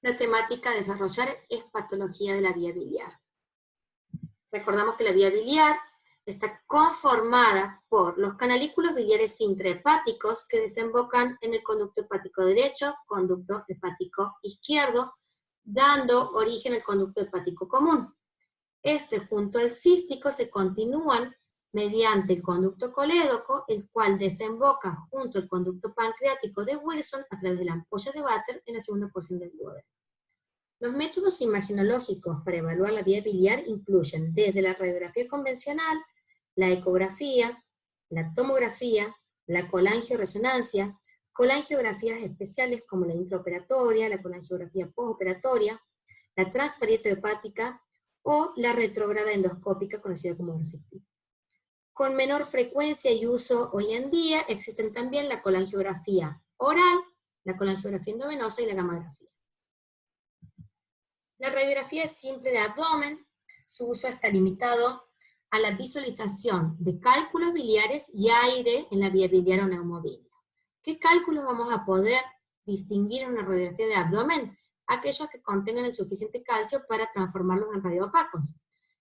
La temática a desarrollar es patología de la vía biliar. Recordamos que la vía biliar está conformada por los canalículos biliares intrahepáticos que desembocan en el conducto hepático derecho, conducto hepático izquierdo, dando origen al conducto hepático común. Este junto al cístico se continúan mediante el conducto colédoco, el cual desemboca junto al conducto pancreático de Wilson a través de la ampolla de Vater en la segunda porción del duodeno. Los métodos imagenológicos para evaluar la vía biliar incluyen desde la radiografía convencional, la ecografía, la tomografía, la colangioresonancia, colangiografías especiales como la intraoperatoria, la colangiografía postoperatoria, la transparieto hepática o la retrógrada endoscópica conocida como receptiva. Con menor frecuencia y uso hoy en día existen también la colangiografía oral, la colangiografía endovenosa y la gamografía. La radiografía simple de abdomen, su uso está limitado a la visualización de cálculos biliares y aire en la vía biliar o neumobilia. ¿Qué cálculos vamos a poder distinguir en una radiografía de abdomen? Aquellos que contengan el suficiente calcio para transformarlos en radioopacos.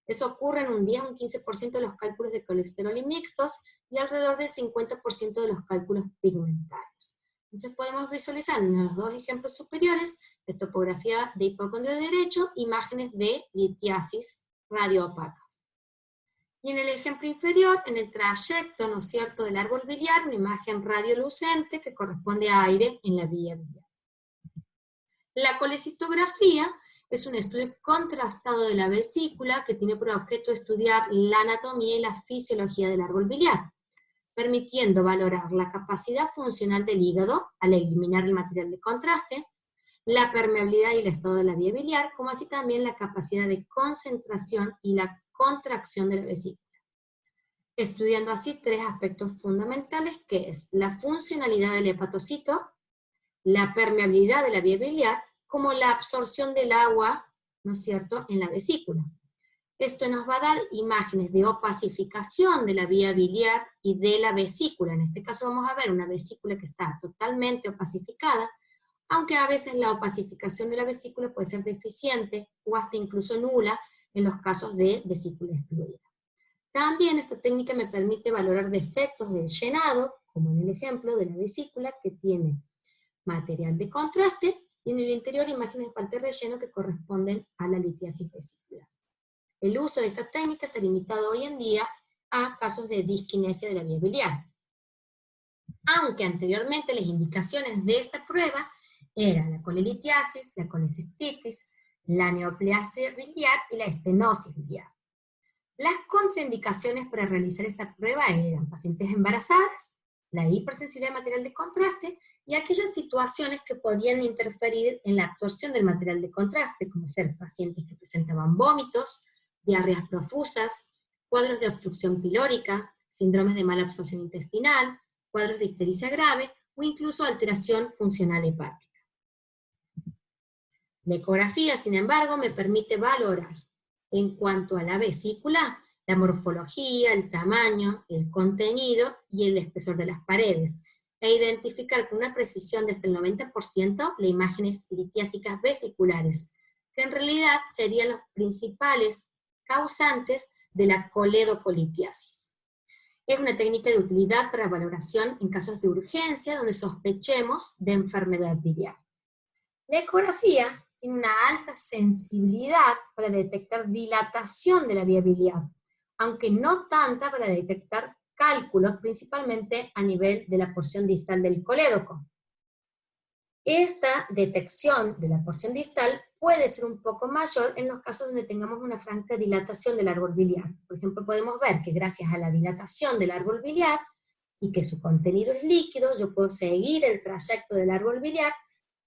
Eso ocurre en un 10 a un 15% de los cálculos de colesterol y mixtos y alrededor del 50% de los cálculos pigmentarios. Entonces podemos visualizar en los dos ejemplos superiores, de topografía de hipocondrio derecho, imágenes de litiasis radioopacas. Y en el ejemplo inferior, en el trayecto, ¿no es cierto?, del árbol biliar, una imagen radiolucente que corresponde a aire en la vía biliar. La colecistografía es un estudio contrastado de la vesícula que tiene por objeto estudiar la anatomía y la fisiología del árbol biliar, permitiendo valorar la capacidad funcional del hígado al eliminar el material de contraste, la permeabilidad y el estado de la vía biliar, como así también la capacidad de concentración y la contracción de la vesícula. Estudiando así tres aspectos fundamentales, que es la funcionalidad del hepatocito, la permeabilidad de la vía biliar, como la absorción del agua, ¿no es cierto?, en la vesícula. Esto nos va a dar imágenes de opacificación de la vía biliar y de la vesícula. En este caso vamos a ver una vesícula que está totalmente opacificada, aunque a veces la opacificación de la vesícula puede ser deficiente o hasta incluso nula en los casos de vesícula excluida. También esta técnica me permite valorar defectos del llenado, como en el ejemplo de la vesícula que tiene material de contraste, y en el interior imágenes de falta de relleno que corresponden a la litiasis vesicular. El uso de esta técnica está limitado hoy en día a casos de disquinesia de la vía biliar. Aunque anteriormente las indicaciones de esta prueba eran la colelitiasis, la colecistitis, la neoplasia biliar y la estenosis biliar. Las contraindicaciones para realizar esta prueba eran pacientes embarazadas, la hipersensibilidad de material de contraste y aquellas situaciones que podían interferir en la absorción del material de contraste, como ser pacientes que presentaban vómitos, diarreas profusas, cuadros de obstrucción pilórica, síndromes de mala absorción intestinal, cuadros de ictericia grave o incluso alteración funcional hepática. La ecografía, sin embargo, me permite valorar en cuanto a la vesícula, la morfología, el tamaño, el contenido y el espesor de las paredes, e identificar con una precisión de hasta el 90% las imágenes litiásicas vesiculares, que en realidad serían los principales causantes de la coledocolitiasis. Es una técnica de utilidad para valoración en casos de urgencia donde sospechemos de enfermedad biliar. La ecografía tiene una alta sensibilidad para detectar dilatación de la vía biliar, aunque no tanta para detectar cálculos, principalmente a nivel de la porción distal del colédoco. Esta detección de la porción distal puede ser un poco mayor en los casos donde tengamos una franca dilatación del árbol biliar. Por ejemplo, podemos ver que gracias a la dilatación del árbol biliar y que su contenido es líquido, yo puedo seguir el trayecto del árbol biliar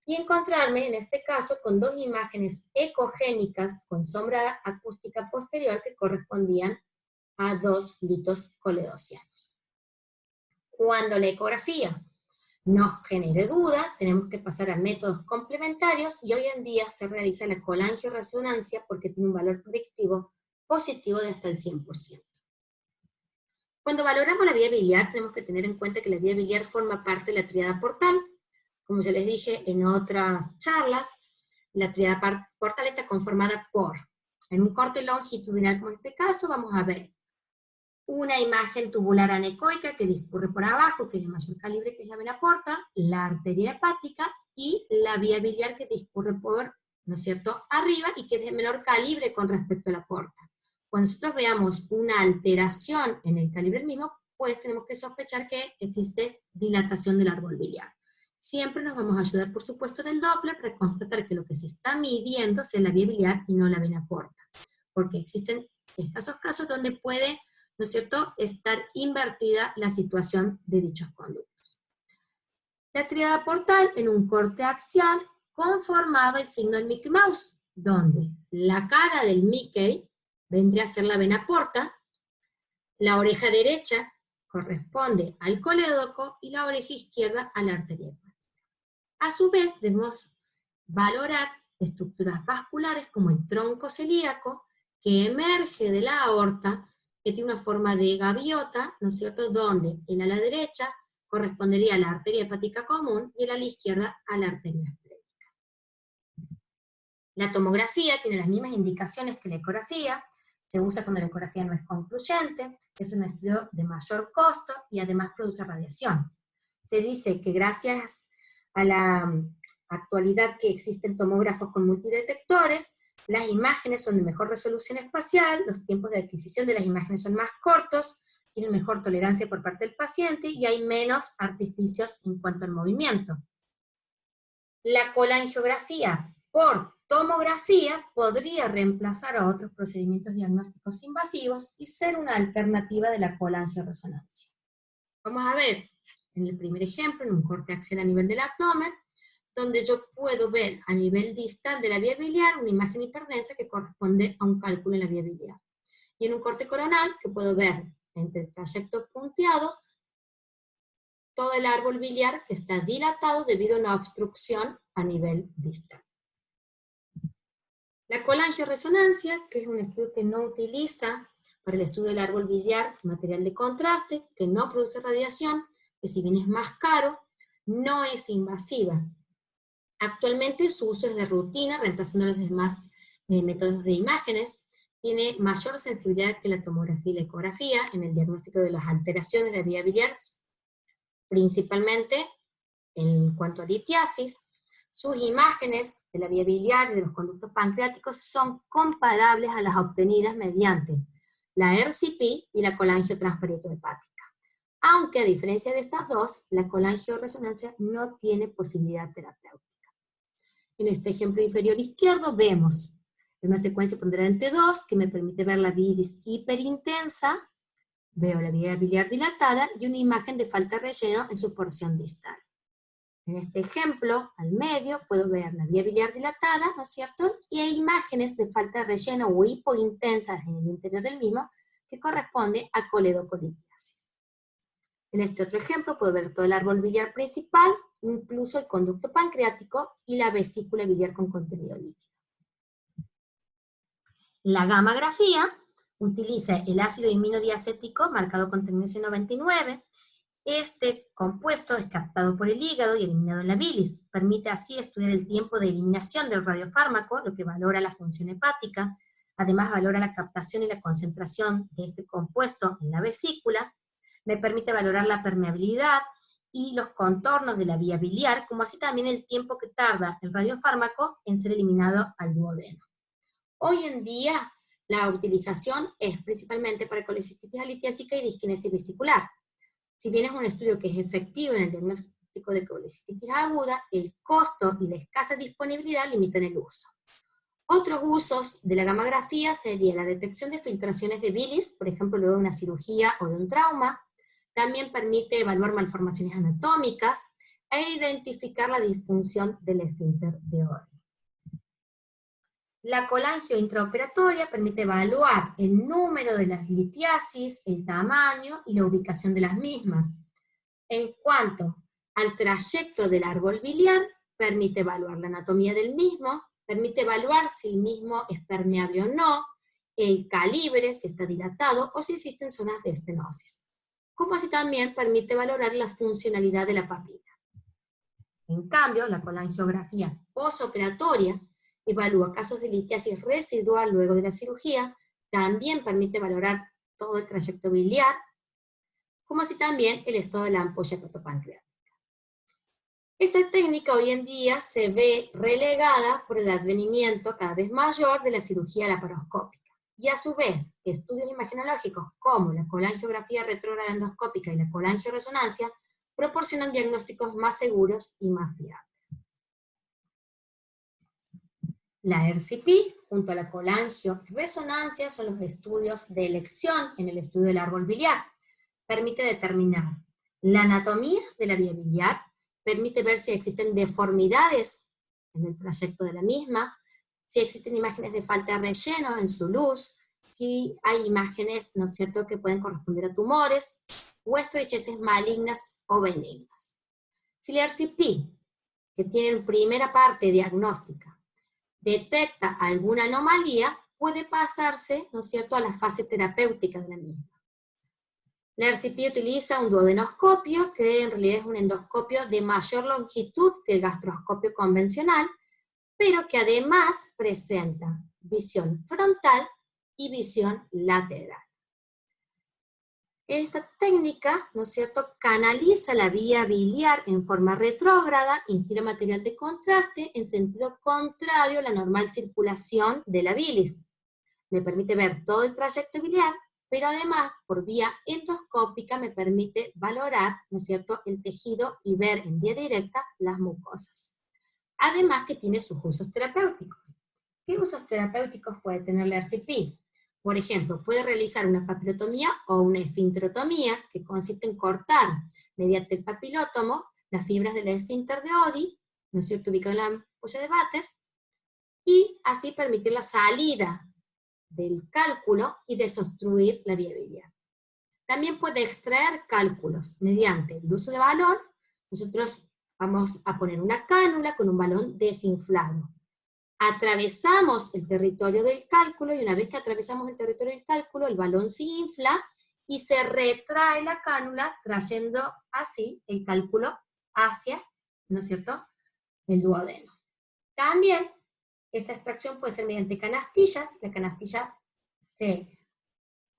y encontrarme, en este caso, con dos imágenes ecogénicas con sombra acústica posterior que correspondían a dos litos coledocianos. Cuando la ecografía nos genere duda, tenemos que pasar a métodos complementarios y hoy en día se realiza la colangioresonancia porque tiene un valor predictivo positivo de hasta el 100%. Cuando valoramos la vía biliar tenemos que tener en cuenta que la vía biliar forma parte de la tríada portal. Como ya les dije en otras charlas, la tríada portal está conformada por, en un corte longitudinal como en este caso, vamos a ver una imagen tubular anecoica que discurre por abajo, que es de mayor calibre, que es la vena porta, la arteria hepática, y la vía biliar que discurre por, ¿no es cierto?, arriba, y que es de menor calibre con respecto a la porta. Cuando nosotros veamos una alteración en el calibre mismo, pues tenemos que sospechar que existe dilatación del árbol biliar. Siempre nos vamos a ayudar, por supuesto, del Doppler para constatar que lo que se está midiendo sea la vía biliar y no la vena porta, porque existen escasos casos donde puede, ¿no es cierto?, estar invertida la situación de dichos conductos. La tríada portal en un corte axial conformaba el signo del Mickey Mouse, donde la cara del Mickey vendría a ser la vena porta, la oreja derecha corresponde al colédoco y la oreja izquierda a la arteria hepática. A su vez, debemos valorar estructuras vasculares como el tronco celíaco, que emerge de la aorta, que tiene una forma de gaviota, ¿no es cierto?, donde el ala derecha correspondería a la arteria hepática común y el ala izquierda a la arteria esplénica. La tomografía tiene las mismas indicaciones que la ecografía, se usa cuando la ecografía no es concluyente, es un estudio de mayor costo y además produce radiación. Se dice que gracias a la actualidad que existen tomógrafos con multidetectores, las imágenes son de mejor resolución espacial, los tiempos de adquisición de las imágenes son más cortos, tienen mejor tolerancia por parte del paciente y hay menos artificios en cuanto al movimiento. La colangiografía por tomografía podría reemplazar a otros procedimientos diagnósticos invasivos y ser una alternativa de la colangioresonancia. Vamos a ver en el primer ejemplo, en un corte axial a nivel del abdomen, donde yo puedo ver a nivel distal de la vía biliar una imagen hiperdensa que corresponde a un cálculo en la vía biliar. Y en un corte coronal, que puedo ver entre el trayecto punteado, todo el árbol biliar que está dilatado debido a una obstrucción a nivel distal. La colangioresonancia, que es un estudio que no utiliza para el estudio del árbol biliar material de contraste, que no produce radiación, que si bien es más caro, no es invasiva. Actualmente su uso es de rutina, reemplazando los demás métodos de imágenes, tiene mayor sensibilidad que la tomografía y la ecografía en el diagnóstico de las alteraciones de la vía biliar, principalmente en cuanto a litiasis. Sus imágenes de la vía biliar y de los conductos pancreáticos son comparables a las obtenidas mediante la RCP y la colangiotransparieto-hepática. Aunque a diferencia de estas dos, la colangioresonancia no tiene posibilidad terapéutica. En este ejemplo inferior izquierdo vemos una secuencia ponderante 2 que me permite ver la bilis hiperintensa, veo la vía biliar dilatada y una imagen de falta de relleno en su porción distal. En este ejemplo, al medio, puedo ver la vía biliar dilatada, ¿no es cierto? Y hay imágenes de falta de relleno o hipointensas en el interior del mismo, que corresponde a coledocolitiasis. En este otro ejemplo puedo ver todo el árbol biliar principal, incluso el conducto pancreático y la vesícula biliar con contenido líquido. La gammagrafía utiliza el ácido aminodiacético marcado con tecnesio 99. Este compuesto es captado por el hígado y eliminado en la bilis. Permite así estudiar el tiempo de eliminación del radiofármaco, lo que valora la función hepática. Además valora la captación y la concentración de este compuesto en la vesícula. Me permite valorar la permeabilidad y los contornos de la vía biliar, como así también el tiempo que tarda el radiofármaco en ser eliminado al duodeno. Hoy en día, la utilización es principalmente para colecistitis alitiásica y disquinesia vesicular. Si bien es un estudio que es efectivo en el diagnóstico de colecistitis aguda, el costo y la escasa disponibilidad limitan el uso. Otros usos de la gammagrafía sería la detección de filtraciones de bilis, por ejemplo, luego de una cirugía o de un trauma. También permite evaluar malformaciones anatómicas e identificar la disfunción del esfínter de Oddi. La colangio intraoperatoria permite evaluar el número de las litiasis, el tamaño y la ubicación de las mismas. En cuanto al trayecto del árbol biliar, permite evaluar la anatomía del mismo, permite evaluar si el mismo es permeable o no, el calibre, si está dilatado, o si existen zonas de estenosis. Como así también permite valorar la funcionalidad de la papila. En cambio, la colangiografía posoperatoria evalúa casos de litiasis residual luego de la cirugía, también permite valorar todo el trayecto biliar, como así también el estado de la ampolla hepatopancreática. Esta técnica hoy en día se ve relegada por el advenimiento cada vez mayor de la cirugía laparoscópica, y a su vez, estudios imagenológicos como la colangiografía retrógrada endoscópica y la colangioresonancia proporcionan diagnósticos más seguros y más fiables. La RCP, junto a la colangioresonancia, son los estudios de elección en el estudio del árbol biliar. Permite determinar la anatomía de la vía biliar, permite ver si existen deformidades en el trayecto de la misma, si existen imágenes de falta de relleno en su luz, si hay imágenes, ¿no es cierto?, que pueden corresponder a tumores, o estrecheces malignas o benignas. Si la RCP, que tiene primera parte diagnóstica, detecta alguna anomalía, puede pasarse, ¿no es cierto?, a la fase terapéutica de la misma. La RCP utiliza un duodenoscopio, que en realidad es un endoscopio de mayor longitud que el gastroscopio convencional, pero que además presenta visión frontal y visión lateral. Esta técnica, ¿no es cierto?, canaliza la vía biliar en forma retrógrada, instila material de contraste en sentido contrario a la normal circulación de la bilis. Me permite ver todo el trayecto biliar, pero además, por vía endoscópica, me permite valorar, ¿no es cierto?, el tejido y ver en vía directa las mucosas. Además que tiene sus usos terapéuticos. ¿Qué usos terapéuticos puede tener la RCP? Por ejemplo, puede realizar una papilotomía o una esfinterotomía, que consiste en cortar mediante el papilótomo las fibras del esfínter de Oddi, ¿no es cierto?, ubicado en la ampolla de Vater, y así permitir la salida del cálculo y desobstruir la vía biliar. También puede extraer cálculos mediante el uso de balón. Nosotros vamos a poner una cánula con un balón desinflado. Atravesamos el territorio del cálculo, y una vez que atravesamos el territorio del cálculo, el balón se infla y se retrae la cánula, trayendo así el cálculo hacia, ¿no es cierto?, el duodeno. También esa extracción puede ser mediante canastillas. La canastilla se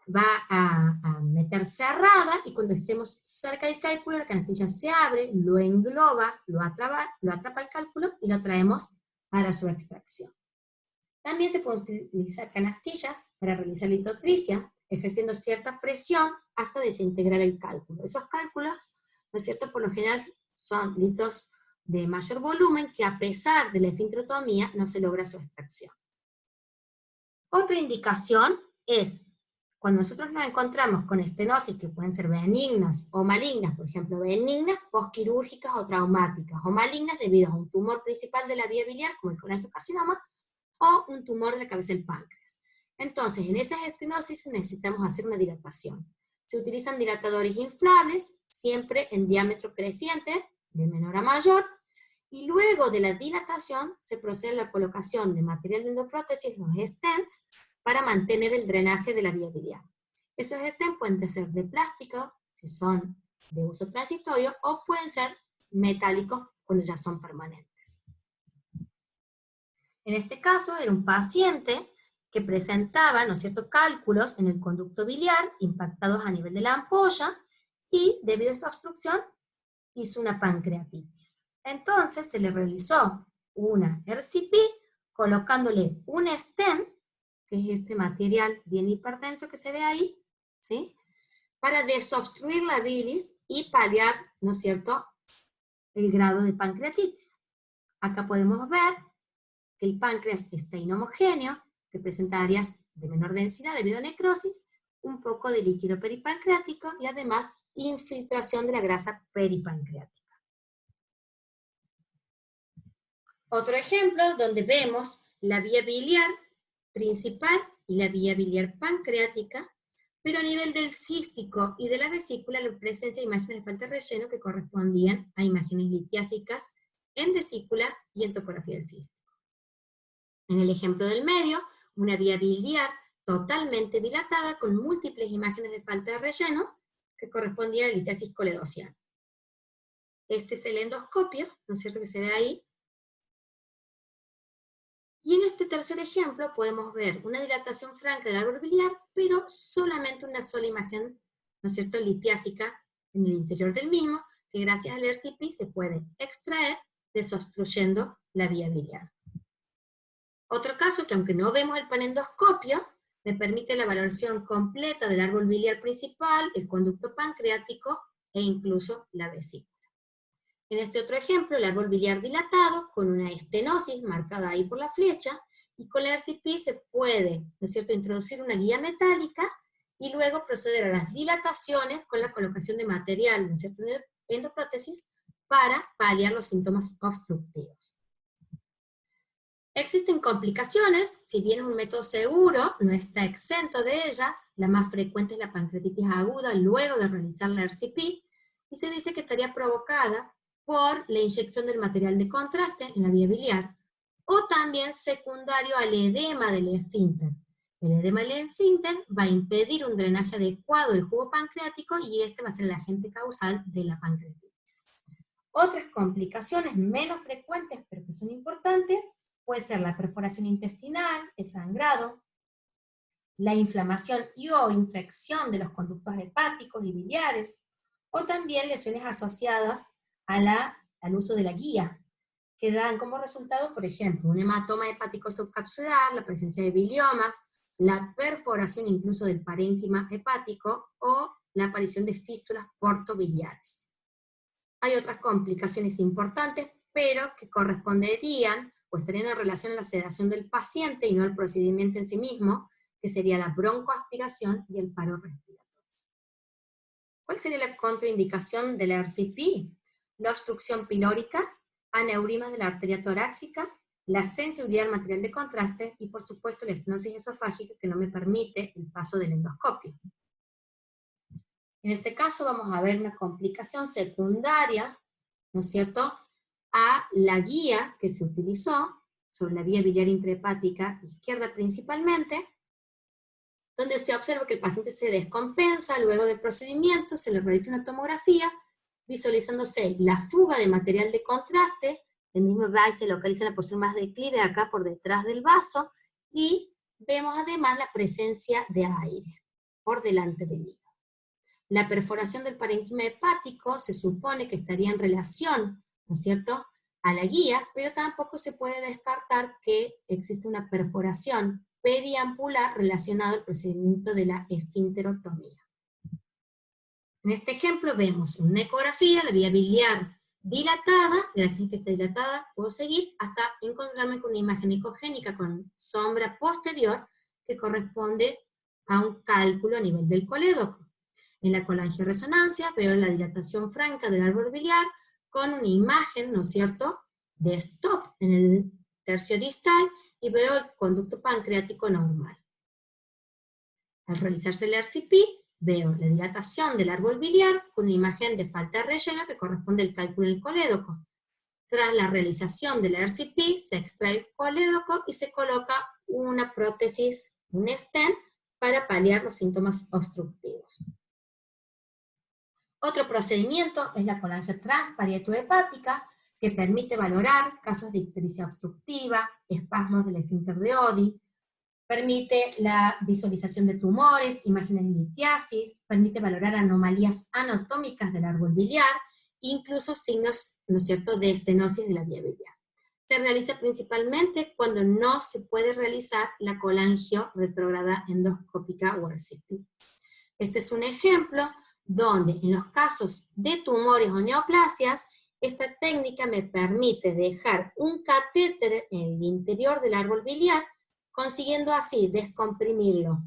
va a meter cerrada, y cuando estemos cerca del cálculo, la canastilla se abre, lo engloba, lo atrapa el cálculo y lo traemos para su extracción. También se pueden utilizar canastillas para realizar litotricia, ejerciendo cierta presión hasta desintegrar el cálculo. Esos cálculos, ¿no es cierto?, por lo general son litos de mayor volumen, que a pesar de la esfinterotomía no se logra su extracción. Otra indicación es cuando nosotros nos encontramos con estenosis que pueden ser benignas o malignas, por ejemplo, benignas postquirúrgicas o traumáticas, o malignas debido a un tumor principal de la vía biliar, como el colangiocarcinoma, o un tumor de la cabeza del páncreas. Entonces, en esas estenosis necesitamos hacer una dilatación. Se utilizan dilatadores inflables, siempre en diámetro creciente, de menor a mayor, y luego de la dilatación se procede a la colocación de material de endoprótesis, los stents, para mantener el drenaje de la vía biliar. Esos stents pueden ser de plástico, si son de uso transitorio, o pueden ser metálicos cuando ya son permanentes. En este caso era un paciente que presentaba, ¿no es cierto?, cálculos en el conducto biliar impactados a nivel de la ampolla, y debido a esa obstrucción hizo una pancreatitis. Entonces se le realizó una RCP colocándole un stent, que es este material bien hiperdenso que se ve ahí, ¿sí?, para desobstruir la bilis y paliar, ¿no es cierto?, el grado de pancreatitis. Acá podemos ver que el páncreas está inhomogéneo, que presenta áreas de menor densidad debido a necrosis, un poco de líquido peripancreático y además infiltración de la grasa peripancreática. Otro ejemplo donde vemos la vía biliar principal y la vía biliar pancreática, pero a nivel del cístico y de la vesícula, la presencia de imágenes de falta de relleno que correspondían a imágenes litiásicas en vesícula y en topografía del cístico. En el ejemplo del medio, una vía biliar totalmente dilatada con múltiples imágenes de falta de relleno que correspondía a la litiasis coledociana. Este es el endoscopio, ¿no es cierto?, que se ve ahí. Y en este tercer ejemplo podemos ver una dilatación franca del árbol biliar, pero solamente una sola imagen, ¿no es cierto?, litiásica en el interior del mismo, que gracias al RCP se puede extraer desobstruyendo la vía biliar. Otro caso que aunque no vemos el panendoscopio, me permite la valoración completa del árbol biliar principal, el conducto pancreático e incluso la vesícula. En este otro ejemplo, el árbol biliar dilatado, con una estenosis marcada ahí por la flecha, y con la RCP se puede, ¿no es cierto?, introducir una guía metálica y luego proceder a las dilataciones con la colocación de material, ¿no es cierto?, de endoprótesis para paliar los síntomas obstructivos. Existen complicaciones, si bien es un método seguro, no está exento de ellas. La más frecuente es la pancreatitis aguda luego de realizar la RCP, y se dice que estaría provocada por la inyección del material de contraste en la vía biliar, o también secundario al edema del esfínter. El edema del esfínter va a impedir un drenaje adecuado del jugo pancreático y este va a ser el agente causal de la pancreatitis. Otras complicaciones menos frecuentes, pero que son importantes, puede ser la perforación intestinal, el sangrado, la inflamación y o infección de los conductos hepáticos y biliares, o también lesiones asociadas al uso de la guía, que dan como resultado, por ejemplo, un hematoma hepático subcapsular, la presencia de biliomas, la perforación incluso del parénquima hepático, o la aparición de fístulas portobiliares. Hay otras complicaciones importantes, pero que corresponderían o estarían en relación a la sedación del paciente y no al procedimiento en sí mismo, que sería la broncoaspiración y el paro respiratorio. ¿Cuál sería la contraindicación de la RCP? La obstrucción pilórica, aneurismas de la arteria torácica, la sensibilidad al material de contraste y, por supuesto, la estenosis esofágica que no me permite el paso del endoscopio. En este caso vamos a ver una complicación secundaria, ¿no es cierto?, a la guía que se utilizó sobre la vía biliar intrahepática izquierda principalmente, donde se observa que el paciente se descompensa luego del procedimiento, se le realiza una tomografía, visualizándose la fuga de material de contraste, el mismo VAI se localiza en la porción más declive acá por detrás del vaso, y vemos además la presencia de aire por delante del hígado. La perforación del parénquima hepático se supone que estaría en relación, ¿no es cierto?, a la guía, pero tampoco se puede descartar que existe una perforación periampular relacionada al procedimiento de la esfinterotomía. En este ejemplo vemos una ecografía, la vía biliar dilatada, gracias a que está dilatada puedo seguir hasta encontrarme con una imagen ecogénica con sombra posterior que corresponde a un cálculo a nivel del colédoco. En la colangioresonancia veo la dilatación franca del árbol biliar con una imagen, ¿no es cierto?, de stop en el tercio distal y veo el conducto pancreático normal. Al realizarse el RCP, veo la dilatación del árbol biliar con una imagen de falta de relleno que corresponde al cálculo del colédoco. Tras la realización del RCP, se extrae el colédoco y se coloca una prótesis, un stent, para paliar los síntomas obstructivos. Otro procedimiento es la colangiotransparieto-hepática, que permite valorar casos de ictericia obstructiva, espasmos del esfínter de Oddi, permite la visualización de tumores, imágenes de litiasis, permite valorar anomalías anatómicas del árbol biliar, incluso signos, ¿no es cierto?, de estenosis de la vía biliar. Se realiza principalmente cuando no se puede realizar la colangio retrógrada endoscópica o RCP. Este es un ejemplo donde en los casos de tumores o neoplasias, esta técnica me permite dejar un catéter en el interior del árbol biliar, consiguiendo así descomprimirlo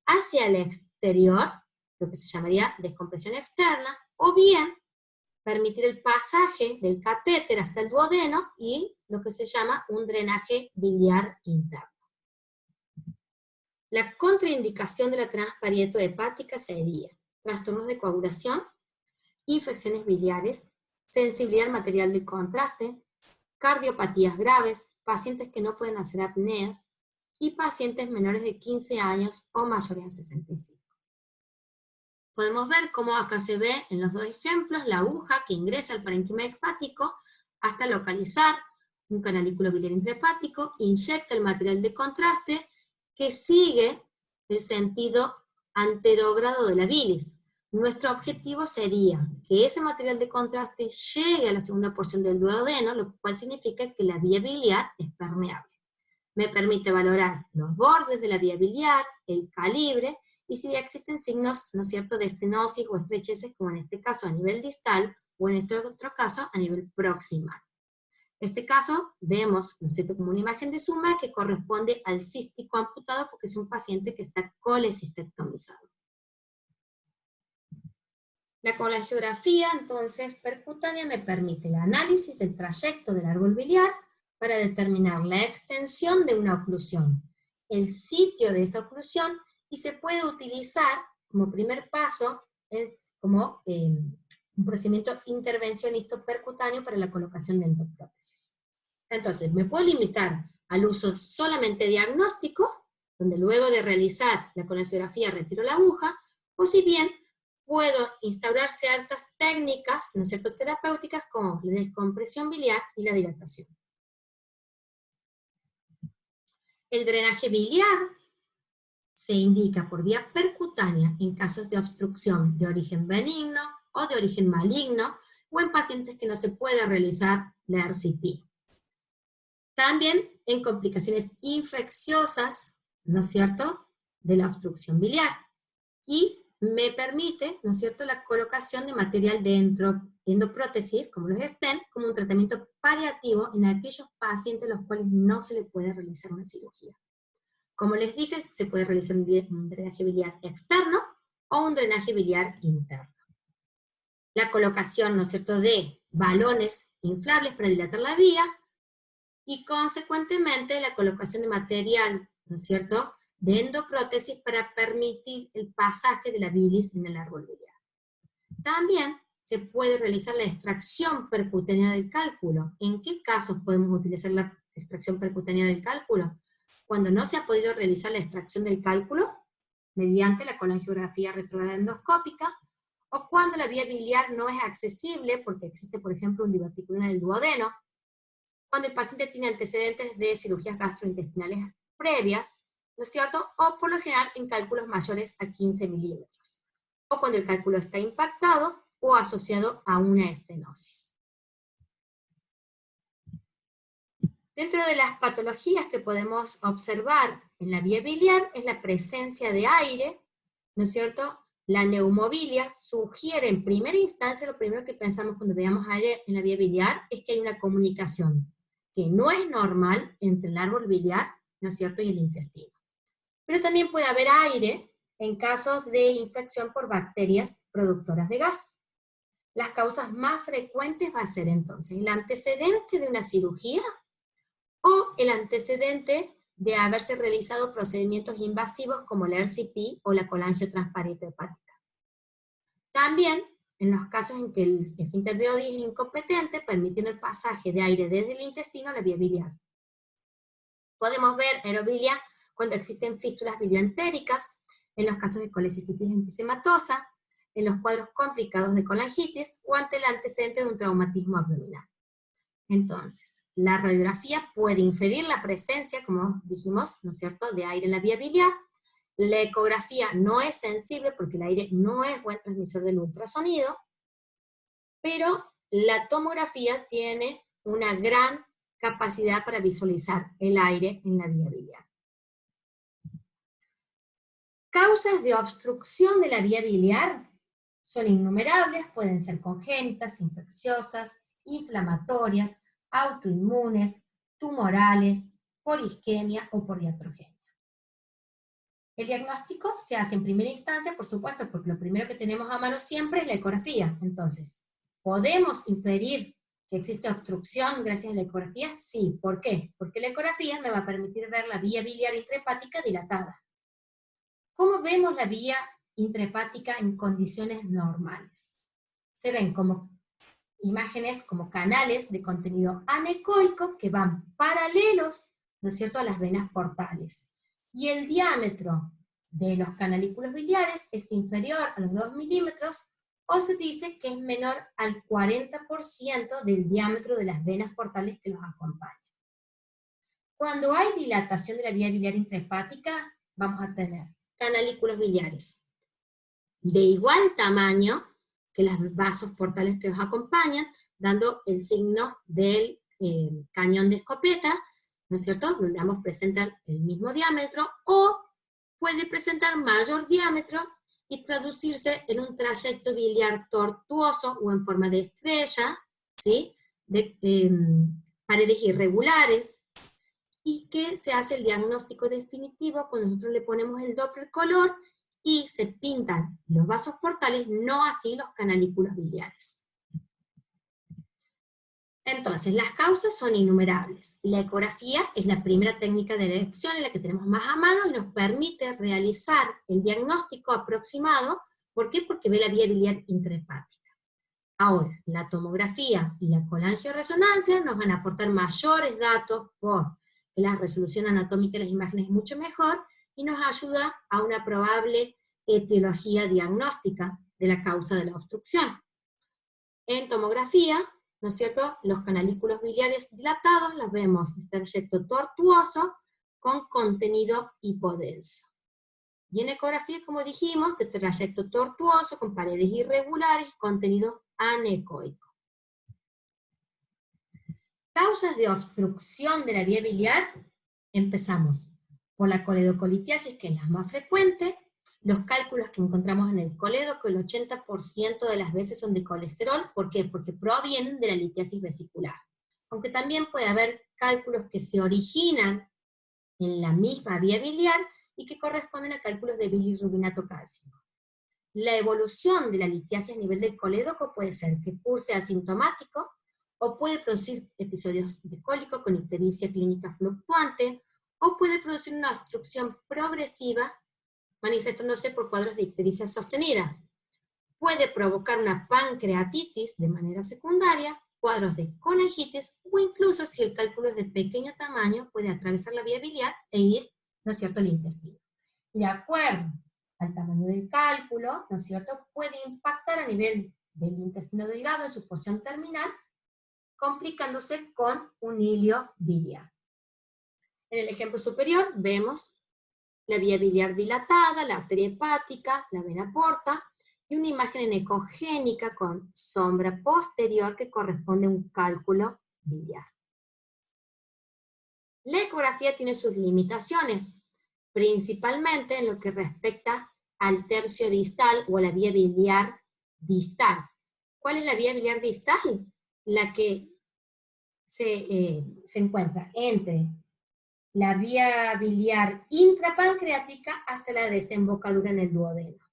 hacia el exterior, lo que se llamaría descompresión externa, o bien permitir el pasaje del catéter hasta el duodeno y lo que se llama un drenaje biliar interno. La contraindicación de la transparieto hepática sería trastornos de coagulación, infecciones biliares, sensibilidad al material de contraste, cardiopatías graves, pacientes que no pueden hacer apneas y pacientes menores de 15 años o mayores a 65. Podemos ver cómo acá se ve en los dos ejemplos la aguja que ingresa al parénquima hepático hasta localizar un canalículo biliar intrahepático, inyecta el material de contraste que sigue el sentido anterógrado de la bilis. Nuestro objetivo sería que ese material de contraste llegue a la segunda porción del duodeno, lo cual significa que la vía biliar es permeable. Me permite valorar los bordes de la vía biliar, el calibre, y si existen signos, ¿no es cierto?, de estenosis o estrecheces, como en este caso a nivel distal, o en este otro caso a nivel proximal. En este caso vemos, ¿no es cierto?, como una imagen de suma que corresponde al cístico amputado porque es un paciente que está colecistectomizado. La colangiografía, entonces, percutánea me permite el análisis del trayecto del árbol biliar para determinar la extensión de una oclusión, el sitio de esa oclusión, y se puede utilizar como primer paso como un procedimiento intervencionista percutáneo para la colocación de endoprótesis. Entonces, me puedo limitar al uso solamente diagnóstico, donde luego de realizar la colangiografía retiro la aguja, o si bien puedo instaurar ciertas técnicas, ¿no es cierto?, terapéuticas, como la descompresión biliar y la dilatación. El drenaje biliar se indica por vía percutánea en casos de obstrucción de origen benigno o de origen maligno, o en pacientes que no se puede realizar la RCP. También en complicaciones infecciosas, ¿no es cierto?, de la obstrucción biliar. Y me permite, ¿no es cierto?, la colocación de material de endoprótesis, como los stent, como un tratamiento paliativo en aquellos pacientes a los cuales no se le puede realizar una cirugía. Como les dije, se puede realizar un drenaje biliar externo o un drenaje biliar interno. La colocación, ¿no es cierto?, de balones inflables para dilatar la vía, y consecuentemente la colocación de material, ¿no es cierto?, de endoprótesis para permitir el pasaje de la bilis en el árbol biliar. También se puede realizar la extracción percutánea del cálculo. ¿En qué casos podemos utilizar la extracción percutánea del cálculo? Cuando no se ha podido realizar la extracción del cálculo mediante la colangiografía retrógrada endoscópica, o cuando la vía biliar no es accesible porque existe, por ejemplo, un divertículo en el duodeno, cuando el paciente tiene antecedentes de cirugías gastrointestinales previas, ¿no es cierto?, o por lo general en cálculos mayores a 15 milímetros, o cuando el cálculo está impactado o asociado a una estenosis. Dentro de las patologías que podemos observar en la vía biliar es la presencia de aire, ¿no es cierto? La neumobilia sugiere en primera instancia, lo primero que pensamos cuando veamos aire en la vía biliar es que hay una comunicación que no es normal entre el árbol biliar, ¿no es cierto?, y el intestino. Pero también puede haber aire en casos de infección por bacterias productoras de gas. Las causas más frecuentes va a ser entonces el antecedente de una cirugía o el antecedente de haberse realizado procedimientos invasivos como la RCP o la colangiotransparente hepática. También, en los casos en que el esfínter de Oddi es incompetente, permitiendo el pasaje de aire desde el intestino a la vía biliar. Podemos ver aerobilia cuando existen fístulas bilioentéricas, en los casos de colecistitis enfisematosa, en los cuadros complicados de colangitis, o ante el antecedente de un traumatismo abdominal. Entonces, la radiografía puede inferir la presencia, como dijimos, ¿no es cierto?, de aire en la vía biliar. La ecografía no es sensible porque el aire no es buen transmisor del ultrasonido, pero la tomografía tiene una gran capacidad para visualizar el aire en la vía biliar. Causas de obstrucción de la vía biliar son innumerables, pueden ser congénitas, infecciosas, inflamatorias, autoinmunes, tumorales, por isquemia o por iatrogenia. El diagnóstico se hace en primera instancia, por supuesto, porque lo primero que tenemos a mano siempre es la ecografía. Entonces, ¿podemos inferir que existe obstrucción gracias a la ecografía? Sí. ¿Por qué? Porque la ecografía me va a permitir ver la vía biliar intrahepática dilatada. ¿Cómo vemos la vía intrahepática en condiciones normales? Se ven como imágenes, como canales de contenido anecoico que van paralelos, ¿no es cierto?, a las venas portales. Y el diámetro de los canalículos biliares es inferior a los 2 milímetros, o se dice que es menor al 40% del diámetro de las venas portales que los acompañan. Cuando hay dilatación de la vía biliar intrahepática, vamos a tener canalículos biliares de igual tamaño que los vasos portales que los acompañan, dando el signo del cañón de escopeta, ¿no es cierto?, donde ambos presentan el mismo diámetro, o puede presentar mayor diámetro y traducirse en un trayecto biliar tortuoso o en forma de estrella, ¿sí?, de paredes irregulares, y que se hace el diagnóstico definitivo cuando nosotros le ponemos el Doppler color y se pintan los vasos portales, no así los canalículos biliares. Entonces, las causas son innumerables. La ecografía es la primera técnica de elección en la que tenemos más a mano y nos permite realizar el diagnóstico aproximado. ¿Por qué? Porque ve la vía biliar intrahepática. Ahora, la tomografía y la colangioresonancia nos van a aportar mayores datos porque la resolución anatómica de las imágenes es mucho mejor y nos ayuda a una probable etiología diagnóstica de la causa de la obstrucción. En tomografía, ¿no es cierto?, los canalículos biliares dilatados los vemos de trayecto tortuoso con contenido hipodenso. Y en ecografía, como dijimos, de trayecto tortuoso con paredes irregulares y contenido anecoico. Causas de obstrucción de la vía biliar, empezamos por la coledocolitiasis, que es la más frecuente. Los cálculos que encontramos en el colédoco, el 80% de las veces son de colesterol. ¿Por qué? Porque provienen de la litiasis vesicular. Aunque también puede haber cálculos que se originan en la misma vía biliar y que corresponden a cálculos de bilirrubinato cálcico. La evolución de la litiasis a nivel del colédoco puede ser que curse asintomático, o puede producir episodios de cólico con ictericia clínica fluctuante, o puede producir una obstrucción progresiva manifestándose por cuadros de ictericia sostenida. Puede provocar una pancreatitis de manera secundaria, cuadros de colangitis, o incluso si el cálculo es de pequeño tamaño, puede atravesar la vía biliar e ir, ¿no es cierto?, al intestino. Y de acuerdo al tamaño del cálculo, ¿no es cierto?, puede impactar a nivel del intestino delgado en su porción terminal, complicándose con un hilio biliar. En el ejemplo superior vemos la vía biliar dilatada, la arteria hepática, la vena porta, y una imagen ecogénica con sombra posterior que corresponde a un cálculo biliar. La ecografía tiene sus limitaciones, principalmente en lo que respecta al tercio distal o a la vía biliar distal. ¿Cuál es la vía biliar distal? La que se encuentra entre la vía biliar intrapancreática hasta la desembocadura en el duodeno.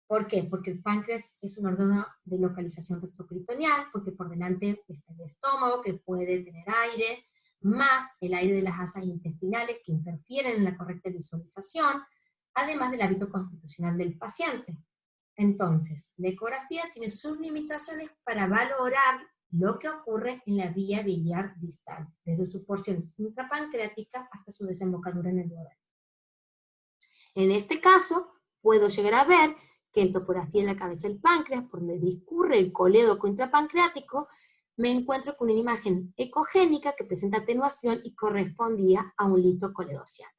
¿Por qué? Porque el páncreas es un órgano de localización retroperitoneal, porque por delante está el estómago, que puede tener aire, más el aire de las asas intestinales que interfieren en la correcta visualización, además del hábito constitucional del paciente. Entonces, la ecografía tiene sus limitaciones para valorar lo que ocurre en la vía biliar distal, desde su porción intrapancreática hasta su desembocadura en el duodeno. En este caso, puedo llegar a ver que en topografía en la cabeza del páncreas, por donde discurre el colédoco intrapancreático, me encuentro con una imagen ecogénica que presenta atenuación y correspondía a un lito coledociano.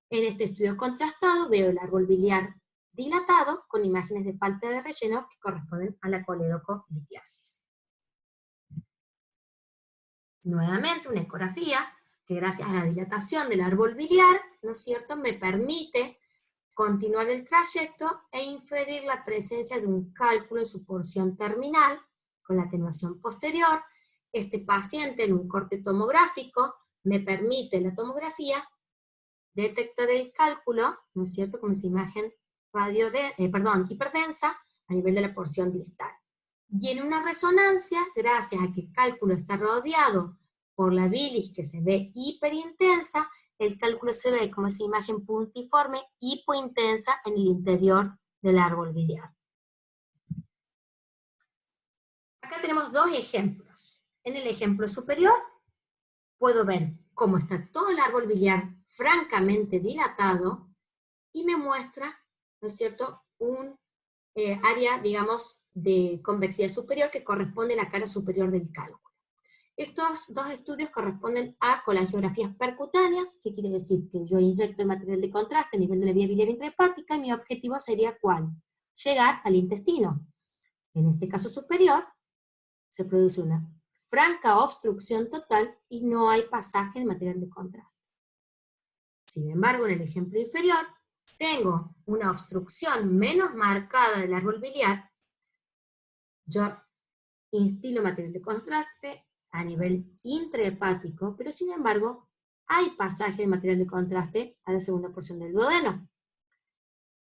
En este estudio contrastado veo el árbol biliar dilatado con imágenes de falta de relleno que corresponden a la coledocolitiasis. Nuevamente una ecografía que gracias a la dilatación del árbol biliar, ¿no es cierto?, me permite continuar el trayecto e inferir la presencia de un cálculo en su porción terminal con la atenuación posterior. Este paciente en un corte tomográfico me permite la tomografía detectar el cálculo, ¿no es cierto?, como esa imagen hiperdensa a nivel de la porción distal. Y en una resonancia, gracias a que el cálculo está rodeado por la bilis que se ve hiperintensa, el cálculo se ve como esa imagen puntiforme hipointensa en el interior del árbol biliar. Acá tenemos dos ejemplos. En el ejemplo superior puedo ver cómo está todo el árbol biliar francamente dilatado y me muestra, ¿no es cierto?, un área, digamos, de convexidad superior que corresponde a la cara superior del cálculo. Estos dos estudios corresponden a colangiografías percutáneas, que quiere decir que yo inyecto el material de contraste a nivel de la vía biliar intrahepática, y mi objetivo sería ¿cuál? Llegar al intestino. En este caso superior, se produce una franca obstrucción total y no hay pasaje de material de contraste. Sin embargo, en el ejemplo inferior, tengo una obstrucción menos marcada del árbol biliar. Yo instilo material de contraste a nivel intrahepático, pero sin embargo, hay pasaje de material de contraste a la segunda porción del duodeno.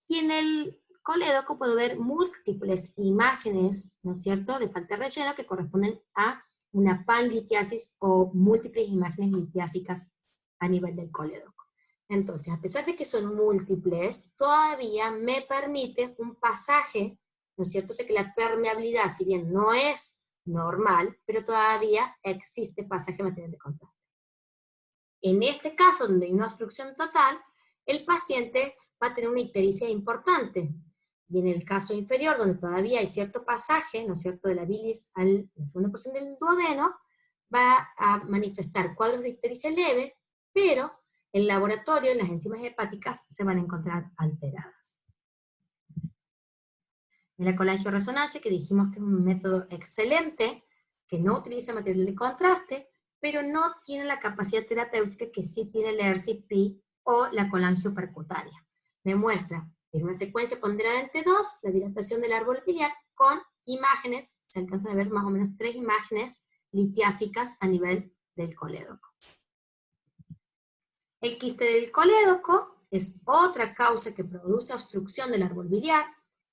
Y en el colédoco puedo ver múltiples imágenes, ¿no es cierto?, de falta de relleno que corresponden a una panlitiasis o múltiples imágenes litiásicas a nivel del colédoco. Entonces, a pesar de que son múltiples, todavía me permite un pasaje, ¿no es cierto? Sé que la permeabilidad, si bien no es normal, pero todavía existe pasaje de material de contraste. En este caso, donde hay una obstrucción total, el paciente va a tener una ictericia importante. Y en el caso inferior, donde todavía hay cierto pasaje, ¿no es cierto?, de la bilis a la segunda porción del duodeno, va a manifestar cuadros de ictericia leve, pero en laboratorio, las enzimas hepáticas se van a encontrar alteradas. En la colangioresonancia, que dijimos que es un método excelente, que no utiliza material de contraste, pero no tiene la capacidad terapéutica que sí tiene el ERCP o la colangiopercutánea. Me muestra en una secuencia ponderada entre 2 la dilatación del árbol biliar con imágenes, se alcanzan a ver más o menos 3 imágenes litiásicas a nivel del colédoco. El quiste del colédoco es otra causa que produce obstrucción del árbol biliar.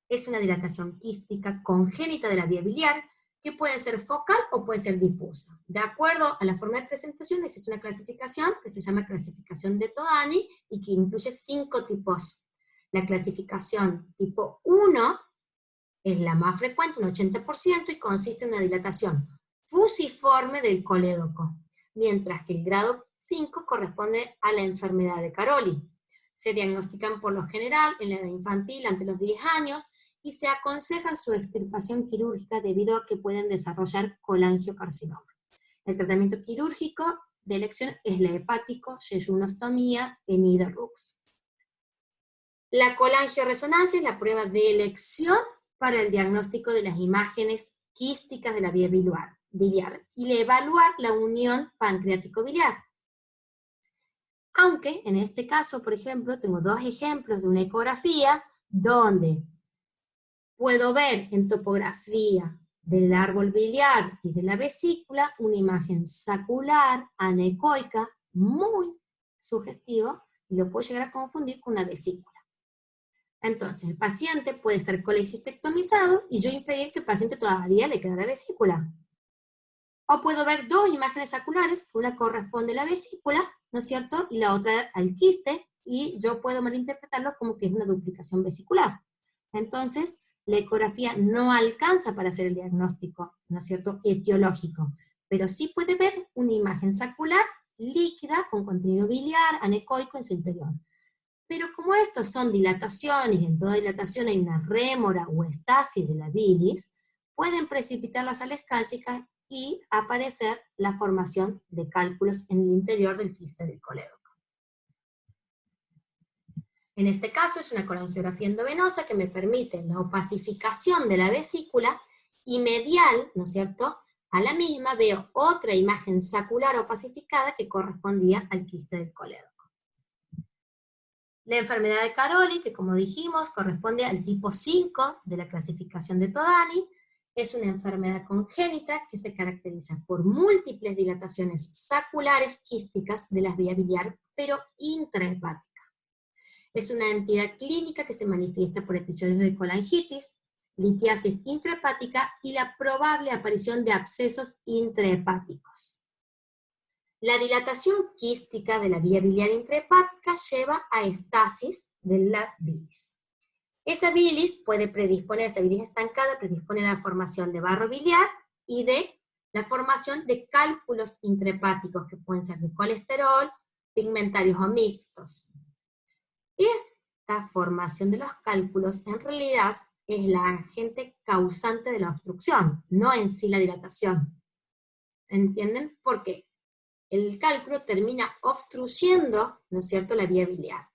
Es una dilatación quística congénita de la vía biliar que puede ser focal o puede ser difusa. De acuerdo a la forma de presentación, existe una clasificación que se llama clasificación de Todani y que incluye 5 tipos. La clasificación tipo 1 es la más frecuente, un 80%, y consiste en una dilatación fusiforme del colédoco, mientras que el grado 5 corresponde a la enfermedad de Caroli. Se diagnostican por lo general en la edad infantil ante los 10 años y se aconseja su extirpación quirúrgica debido a que pueden desarrollar colangiocarcinoma. El tratamiento quirúrgico de elección es la hepático-yeyunostomía en Ida-Rux. La colangioresonancia es la prueba de elección para el diagnóstico de las imágenes quísticas de la vía biliar y le evaluar la unión pancreático-biliar. Aunque en este caso, por ejemplo, tengo 2 ejemplos de una ecografía donde puedo ver en topografía del árbol biliar y de la vesícula una imagen sacular, anecoica, muy sugestivo, y lo puedo llegar a confundir con una vesícula. Entonces, el paciente puede estar colecistectomizado y yo inferir que el paciente todavía le queda la vesícula. O puedo ver 2 imágenes saculares, que una corresponde a la vesícula, ¿no es cierto?, y la otra al quiste, y yo puedo malinterpretarlo como que es una duplicación vesicular. Entonces, la ecografía no alcanza para hacer el diagnóstico, ¿no es cierto?, etiológico, pero sí puede ver una imagen sacular líquida con contenido biliar, anecoico en su interior. Pero como estos son dilataciones, y en toda dilatación hay una rémora o estasis de la bilis, pueden precipitar las sales cálcicas y aparecer la formación de cálculos en el interior del quiste del colédoco. En este caso es una colangiografía endovenosa que me permite la opacificación de la vesícula y medial, ¿no es cierto?, a la misma veo otra imagen sacular opacificada que correspondía al quiste del colédoco. La enfermedad de Caroli, que como dijimos corresponde al tipo 5 de la clasificación de Todani, es una enfermedad congénita que se caracteriza por múltiples dilataciones saculares quísticas de las vías biliar, pero intrahepática. Es una entidad clínica que se manifiesta por episodios de colangitis, litiasis intrahepática y la probable aparición de abscesos intrahepáticos. La dilatación quística de la vía biliar intrahepática lleva a estasis de la bilis. Esa bilis puede predisponer, esa bilis estancada predispone a la formación de barro biliar y de la formación de cálculos intrahepáticos que pueden ser de colesterol, pigmentarios o mixtos. Esta formación de los cálculos en realidad es la agente causante de la obstrucción, no en sí la dilatación. ¿Entienden? ¿Por qué? El cálculo termina obstruyendo, ¿no es cierto?, la vía biliar.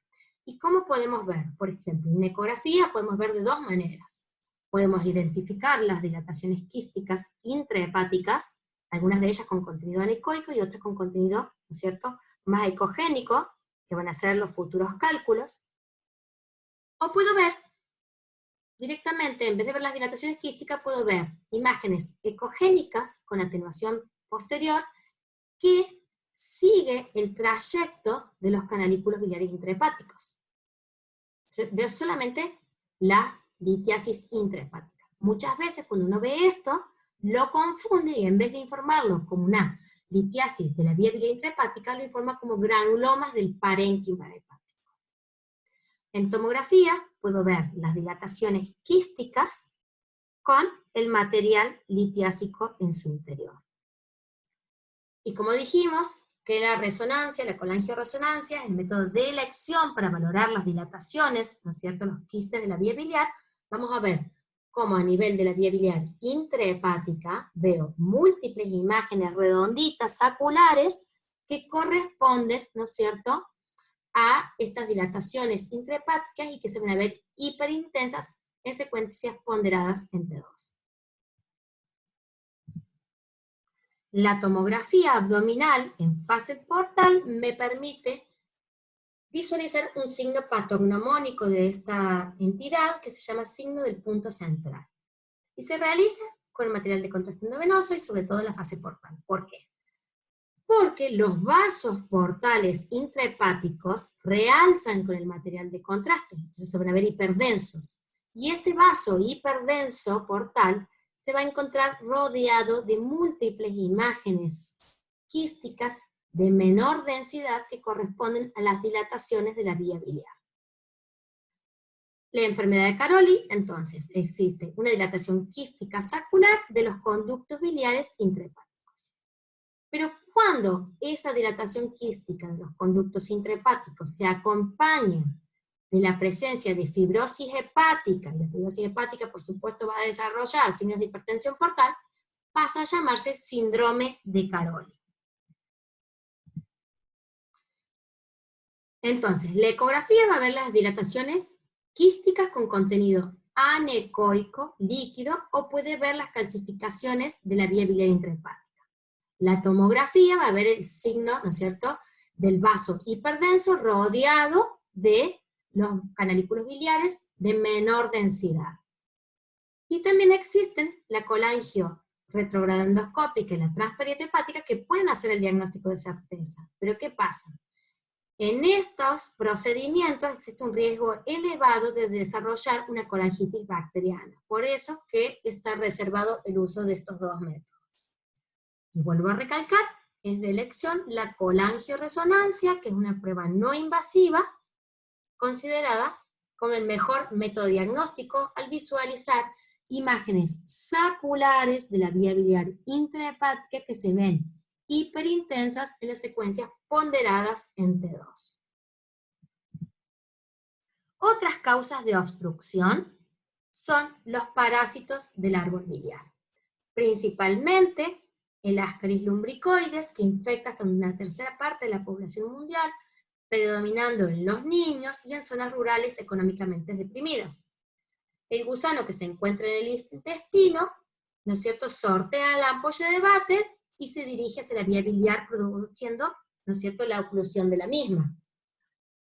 ¿Y cómo podemos ver? Por ejemplo, en una ecografía podemos ver de dos maneras. Podemos identificar las dilataciones quísticas intrahepáticas, algunas de ellas con contenido anecoico y otras con contenido, ¿no es cierto?, más ecogénico, que van a ser los futuros cálculos. O puedo ver directamente, en vez de ver las dilataciones quísticas, puedo ver imágenes ecogénicas con atenuación posterior que sigue el trayecto de los canalículos biliares intrahepáticos. Veo solamente la litiasis intrahepática. Muchas veces cuando uno ve esto, lo confunde y en vez de informarlo como una litiasis de la vía biliar intrahepática, lo informa como granulomas del parénquima hepático. En tomografía puedo ver las dilataciones quísticas con el material litiásico en su interior. Y como dijimos, que la resonancia, la colangioresonancia, es el método de elección para valorar las dilataciones, ¿no es cierto?, los quistes de la vía biliar. Vamos a ver cómo a nivel de la vía biliar intrahepática veo múltiples imágenes redonditas, saculares, que corresponden, ¿no es cierto?, a estas dilataciones intrahepáticas y que se van a ver hiperintensas en secuencias ponderadas en T2. La tomografía abdominal en fase portal me permite visualizar un signo patognomónico de esta entidad que se llama signo del punto central. Y se realiza con el material de contraste endovenoso y sobre todo en la fase portal. ¿Por qué? Porque los vasos portales intrahepáticos realzan con el material de contraste, entonces se van a ver hiperdensos. Y ese vaso hiperdenso portal se va a encontrar rodeado de múltiples imágenes quísticas de menor densidad que corresponden a las dilataciones de la vía biliar. La enfermedad de Caroli, entonces, existe una dilatación quística sacular de los conductos biliares intrahepáticos. Pero cuando esa dilatación quística de los conductos intrahepáticos se acompaña de la presencia de fibrosis hepática, y la fibrosis hepática por supuesto va a desarrollar signos de hipertensión portal, pasa a llamarse síndrome de Caroli. Entonces, la ecografía va a ver las dilataciones quísticas con contenido anecoico, líquido, o puede ver las calcificaciones de la vía biliar intrahepática. La tomografía va a ver el signo, ¿no es cierto?, del vaso hiperdenso rodeado de los canalículos biliares de menor densidad. Y también existen la colangio retrogradendoscópica y la transparieto hepática que pueden hacer el diagnóstico de certeza. Pero ¿qué pasa? En estos procedimientos existe un riesgo elevado de desarrollar una colangitis bacteriana. Por eso que está reservado el uso de estos dos métodos. Y vuelvo a recalcar, es de elección la colangioresonancia, que es una prueba no invasiva, considerada como el mejor método diagnóstico al visualizar imágenes saculares de la vía biliar intrahepática que se ven hiperintensas en las secuencias ponderadas en T2. Otras causas de obstrucción son los parásitos del árbol biliar, principalmente el Ascaris lumbricoides, que infecta hasta una tercera parte de la población mundial, predominando en los niños y en zonas rurales económicamente deprimidas. El gusano que se encuentra en el intestino, ¿no es cierto?, sortea la ampolla de Vater y se dirige hacia la vía biliar produciendo, ¿no es cierto?, la oclusión de la misma.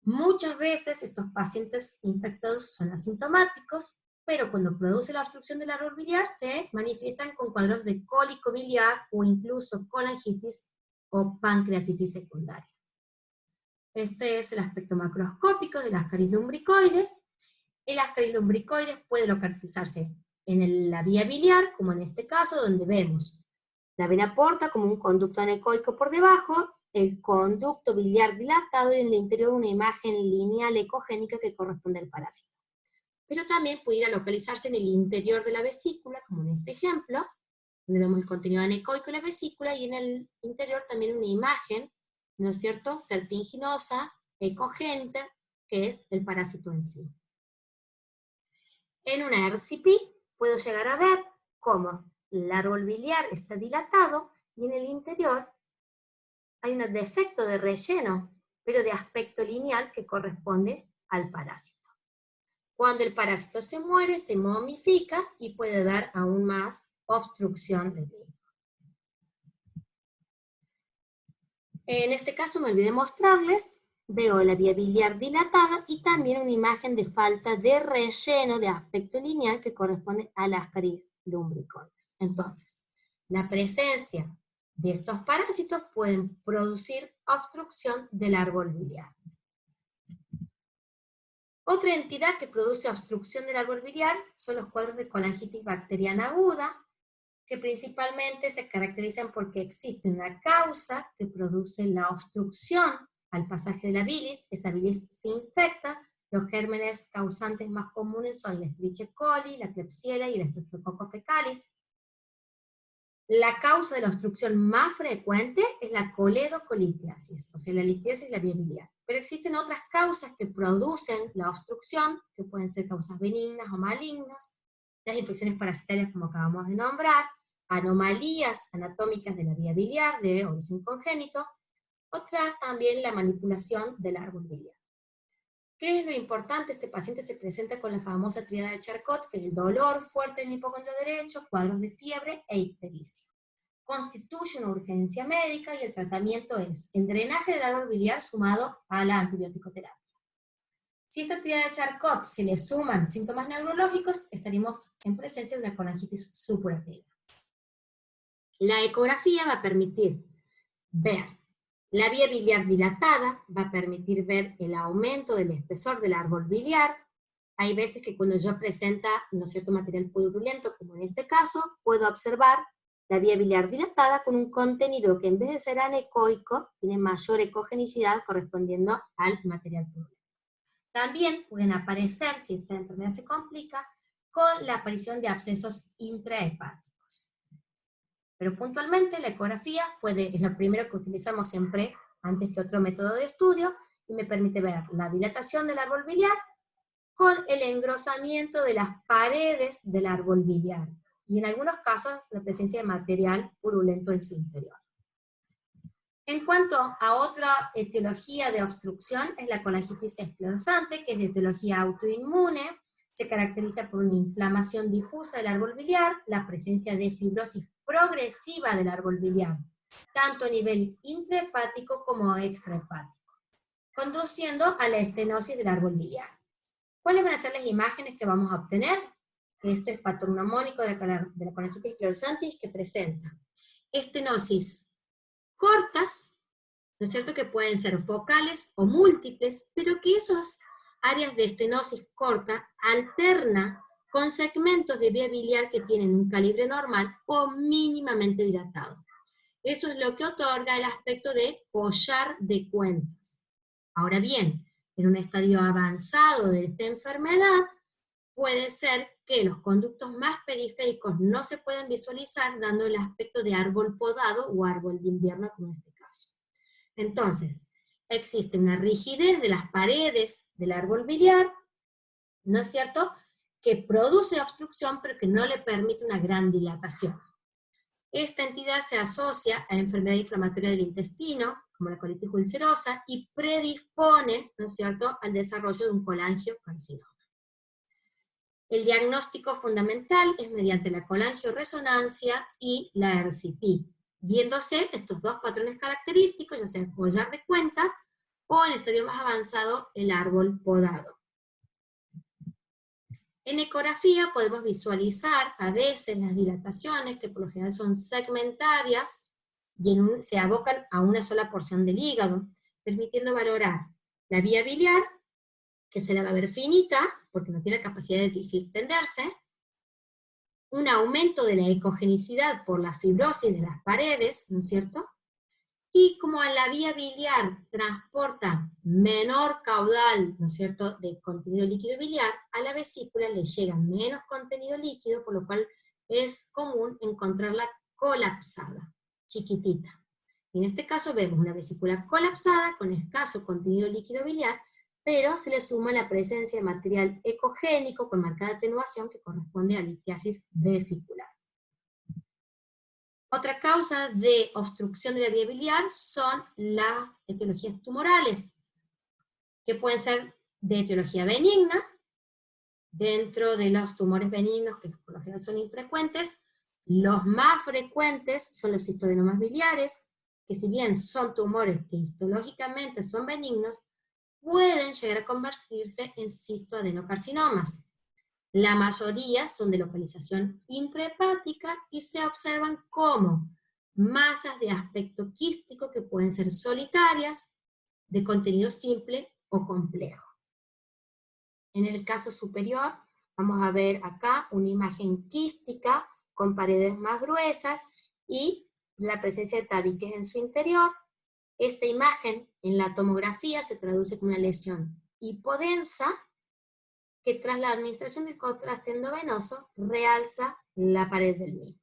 Muchas veces estos pacientes infectados son asintomáticos, pero cuando produce la obstrucción del árbol biliar se manifiestan con cuadros de cólico biliar o incluso colangitis o pancreatitis secundaria. Este es el aspecto macroscópico del Ascaris lumbricoides. El Ascaris lumbricoides puede localizarse en la vía biliar, como en este caso, donde vemos la vena porta como un conducto anecoico por debajo, el conducto biliar dilatado y en el interior una imagen lineal ecogénica que corresponde al parásito. Pero también pudiera localizarse en el interior de la vesícula, como en este ejemplo, donde vemos el contenido anecoico de la vesícula, y en el interior también una imagen, ¿no es cierto?, serpinginosa, ecogénica, que es el parásito en sí. En una RCP puedo llegar a ver cómo el árbol biliar está dilatado y en el interior hay un defecto de relleno, pero de aspecto lineal que corresponde al parásito. Cuando el parásito se muere, se momifica y puede dar aún más obstrucción del mismo. En este caso me olvidé mostrarles, veo la vía biliar dilatada y también una imagen de falta de relleno de aspecto lineal que corresponde al Ascaris lumbricoides. Entonces, la presencia de estos parásitos pueden producir obstrucción del árbol biliar. Otra entidad que produce obstrucción del árbol biliar son los cuadros de colangitis bacteriana aguda, que principalmente se caracterizan porque existe una causa que produce la obstrucción al pasaje de la bilis, esa bilis se infecta, los gérmenes causantes más comunes son el Escherichia coli, la Klebsiella y el Streptococcus fecalis. La causa de la obstrucción más frecuente es la coledocolitiasis, o sea, la litiasis y la vía biliar. Pero existen otras causas que producen la obstrucción, que pueden ser causas benignas o malignas, las infecciones parasitarias como acabamos de nombrar, anomalías anatómicas de la vía biliar de origen congénito, otras también la manipulación del árbol biliar. ¿Qué es lo importante? Este paciente se presenta con la famosa tríada de Charcot, que es el dolor fuerte en el hipocondrio derecho, cuadros de fiebre e ictericia. Constituye una urgencia médica y el tratamiento es el drenaje del árbol biliar sumado a la antibiótico-terapia. Si a esta tríada de Charcot se le suman síntomas neurológicos, estaríamos en presencia de una colangitis supurativa. La ecografía va a permitir ver la vía biliar dilatada, va a permitir ver el aumento del espesor del árbol biliar. Hay veces que cuando yo presenta, ¿no es cierto?, material purulento, como en este caso, puedo observar la vía biliar dilatada con un contenido que en vez de ser anecoico, tiene mayor ecogenicidad correspondiendo al material purulento. También pueden aparecer, si esta enfermedad se complica, con la aparición de abscesos intrahepáticos. Pero puntualmente la ecografía es lo primero que utilizamos siempre antes que otro método de estudio, y me permite ver la dilatación del árbol biliar con el engrosamiento de las paredes del árbol biliar, y en algunos casos la presencia de material purulento en su interior. En cuanto a otra etiología de obstrucción, es la colangitis esclerosante, que es de etiología autoinmune, se caracteriza por una inflamación difusa del árbol biliar, la presencia de fibrosis progresiva del árbol biliar, tanto a nivel intrahepático como extrahepático, conduciendo a la estenosis del árbol biliar. ¿Cuáles van a ser las imágenes que vamos a obtener? Esto es patognomónico de la colangitis sclerosantis, que presenta estenosis cortas, ¿no es cierto?, que pueden ser focales o múltiples, pero que esas áreas de estenosis corta alterna con segmentos de vía biliar que tienen un calibre normal o mínimamente dilatado. Eso es lo que otorga el aspecto de collar de cuentas. Ahora bien, en un estadio avanzado de esta enfermedad, puede ser que los conductos más periféricos no se puedan visualizar, dando el aspecto de árbol podado o árbol de invierno, como en este caso. Entonces, existe una rigidez de las paredes del árbol biliar, ¿no es cierto?, que produce obstrucción, pero que no le permite una gran dilatación. Esta entidad se asocia a enfermedad inflamatoria del intestino, como la colitis ulcerosa, y predispone, ¿no es cierto?, al desarrollo de un colangiocarcinoma. El diagnóstico fundamental es mediante la colangioresonancia y la RCP, viéndose estos dos patrones característicos, ya sea el collar de cuentas o en estadio más avanzado el árbol podado. En ecografía podemos visualizar a veces las dilataciones, que por lo general son segmentarias, y se abocan a una sola porción del hígado, permitiendo valorar la vía biliar, que se la va a ver finita, porque no tiene capacidad de extenderse, un aumento de la ecogenicidad por la fibrosis de las paredes, ¿no es cierto?, y como a la vía biliar transporta menor caudal, ¿no es cierto?, de contenido líquido biliar, a la vesícula le llega menos contenido líquido, por lo cual es común encontrarla colapsada, chiquitita. Y en este caso vemos una vesícula colapsada con escaso contenido líquido biliar, pero se le suma la presencia de material ecogénico con marcada atenuación que corresponde a litiasis vesicular. Otra causa de obstrucción de la vía biliar son las etiologías tumorales, que pueden ser de etiología benigna. Dentro de los tumores benignos, que por lo general son infrecuentes, los más frecuentes son los cistodenomas biliares, que si bien son tumores que histológicamente son benignos, pueden llegar a convertirse en cistoadenocarcinomas. La mayoría son de localización intrahepática y se observan como masas de aspecto quístico que pueden ser solitarias, de contenido simple o complejo. En el caso superior, vamos a ver acá una imagen quística con paredes más gruesas y la presencia de tabiques en su interior. Esta imagen en la tomografía se traduce como una lesión hipodensa que tras la administración del contraste endovenoso realza la pared del mismo.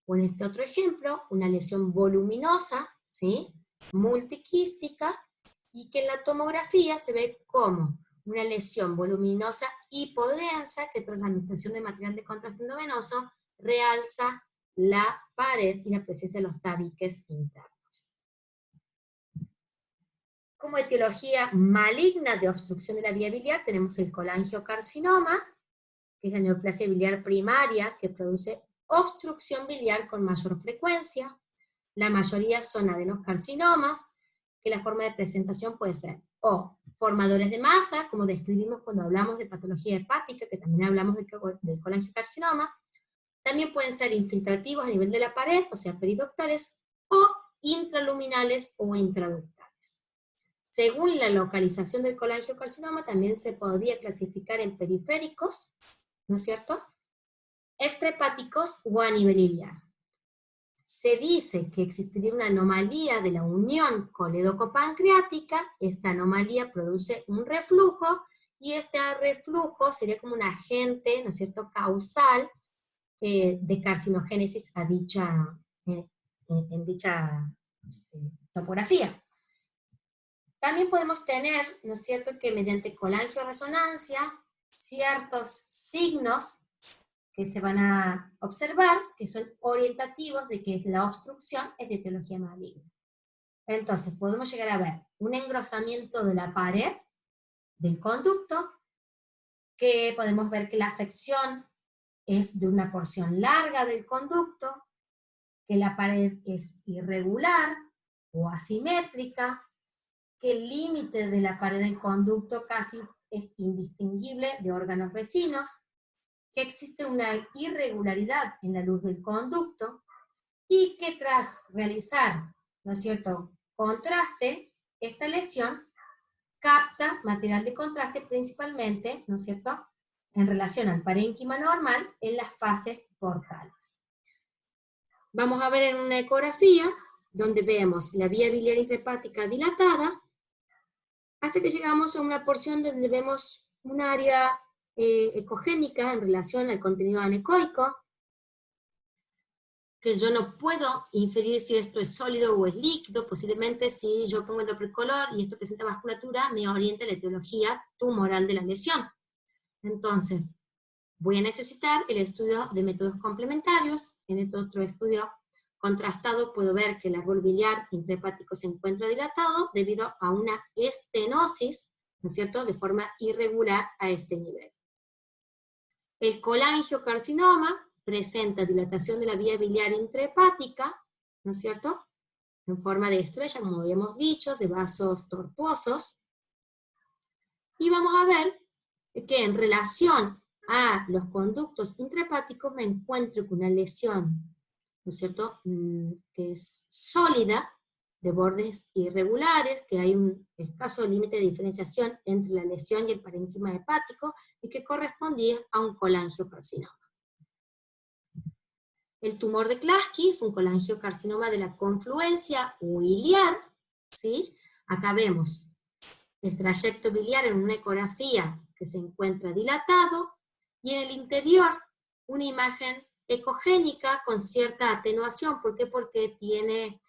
O en este otro ejemplo, una lesión voluminosa, ¿sí?, multiquística, y que en la tomografía se ve como una lesión voluminosa hipodensa que tras la administración de material de contraste endovenoso realza la pared y la presencia de los tabiques internos. Como etiología maligna de obstrucción de la vía biliar tenemos el colangiocarcinoma, que es la neoplasia biliar primaria que produce obstrucción biliar con mayor frecuencia. La mayoría son adenoscarcinomas, que la forma de presentación puede ser o formadores de masa, como describimos cuando hablamos de patología hepática, que también hablamos del colangiocarcinoma. También pueden ser infiltrativos a nivel de la pared, o sea, periductales, o intraluminales o intraductales. Según la localización del colangiocarcinoma, también se podría clasificar en periféricos, ¿no es cierto?, extrahepáticos o a nivel iliar. Se dice que existiría una anomalía de la unión colédoco-pancreática. Esta anomalía produce un reflujo, y este reflujo sería como un agente, ¿no es cierto?, causal de carcinogénesis a en dicha topografía. También podemos tener, ¿no es cierto?, que mediante colangioresonancia, ciertos signos que se van a observar, que son orientativos de que la obstrucción es de etiología maligna. Entonces, podemos llegar a ver un engrosamiento de la pared del conducto, que podemos ver que la afección es de una porción larga del conducto, que la pared es irregular o asimétrica, que el límite de la pared del conducto casi es indistinguible de órganos vecinos, que existe una irregularidad en la luz del conducto, y que tras realizar, ¿no es cierto?, contraste, esta lesión capta material de contraste principalmente, ¿no es cierto?, en relación al parénquima normal en las fases portales. Vamos a ver en una ecografía donde vemos la vía biliar intrahepática dilatada, hasta que llegamos a una porción donde vemos un área ecogénica en relación al contenido anecoico, que yo no puedo inferir si esto es sólido o es líquido. Posiblemente si yo pongo el dopplercolor y esto presenta vasculatura, me oriente la etiología tumoral de la lesión. Entonces, voy a necesitar el estudio de métodos complementarios. En este otro estudio contrastado puedo ver que el árbol biliar intrahepático se encuentra dilatado debido a una estenosis, ¿no es cierto?, de forma irregular a este nivel. El colangiocarcinoma presenta dilatación de la vía biliar intrahepática, ¿no es cierto?, en forma de estrella, como habíamos dicho, de vasos tortuosos. Y vamos a ver que en relación a los conductos intrahepáticos me encuentro con una lesión, ¿no es cierto?, que es sólida, de bordes irregulares, que hay un escaso límite de diferenciación entre la lesión y el parénquima hepático, y que correspondía a un colangiocarcinoma. El tumor de Klasky es un colangiocarcinoma de la confluencia o iliar, ¿sí? Acá vemos el trayecto biliar en una ecografía que se encuentra dilatado, y en el interior una imagen ecogénica con cierta atenuación. ¿Por qué? Porque tiene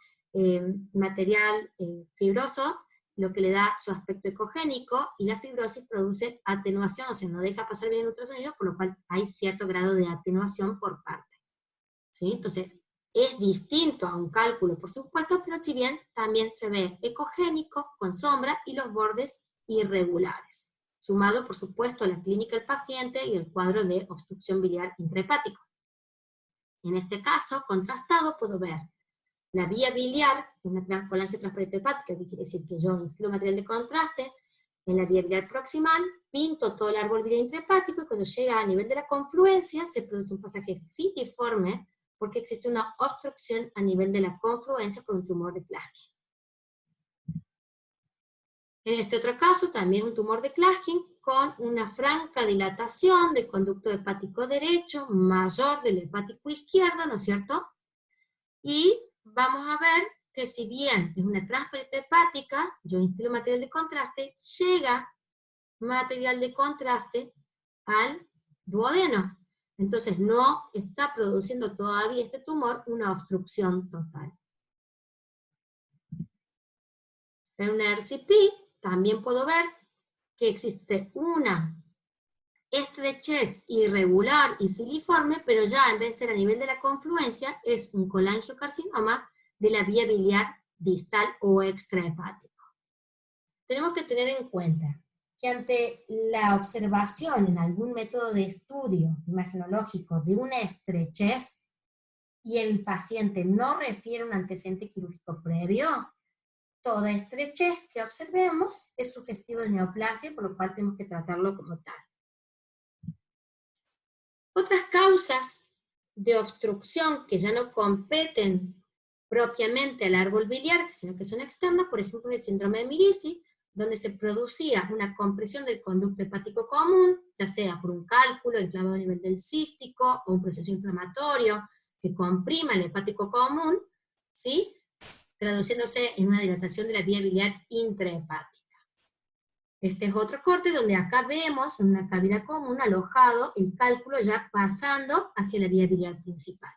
material fibroso lo que le da su aspecto ecogénico, y la fibrosis produce atenuación, o sea, no deja pasar bien el ultrasonido, por lo cual hay cierto grado de atenuación por parte. ¿Sí? Entonces, es distinto a un cálculo, por supuesto, pero si bien también se ve ecogénico, con sombra, y los bordes irregulares, sumado, por supuesto, a la clínica del paciente y el cuadro de obstrucción biliar intrahepático. En este caso, contrastado, puedo ver la vía biliar, una colangiotransparente hepática, que quiere decir que yo instilo material de contraste en la vía biliar proximal, pinto todo el árbol biliar intrahepático, y cuando llega a nivel de la confluencia se produce un pasaje filiforme, porque existe una obstrucción a nivel de la confluencia por un tumor de Klatskin. En este otro caso, también un tumor de Klatskin con una franca dilatación del conducto hepático derecho, mayor del hepático izquierdo, ¿no es cierto? Y vamos a ver que si bien es una transparencia hepática, yo instilo material de contraste, llega material de contraste al duodeno. Entonces no está produciendo todavía este tumor una obstrucción total. En una RCP también puedo ver que existe una estrechez irregular y filiforme, pero ya en vez de ser a nivel de la confluencia, es un colangiocarcinoma de la vía biliar distal o extrahepático. Tenemos que tener en cuenta que ante la observación en algún método de estudio imagenológico de una estrechez y el paciente no refiere un antecedente quirúrgico previo, toda estrechez que observemos es sugestivo de neoplasia, por lo cual tenemos que tratarlo como tal. Otras causas de obstrucción que ya no competen propiamente al árbol biliar, sino que son externas, por ejemplo, el síndrome de Mirici, donde se producía una compresión del conducto hepático común, ya sea por un cálculo enclavado a nivel del cístico, o un proceso inflamatorio que comprima el hepático común, ¿sí?, traduciéndose en una dilatación de la vía biliar intrahepática. Este es otro corte donde acá vemos en una cavidad común alojado el cálculo ya pasando hacia la vía biliar principal.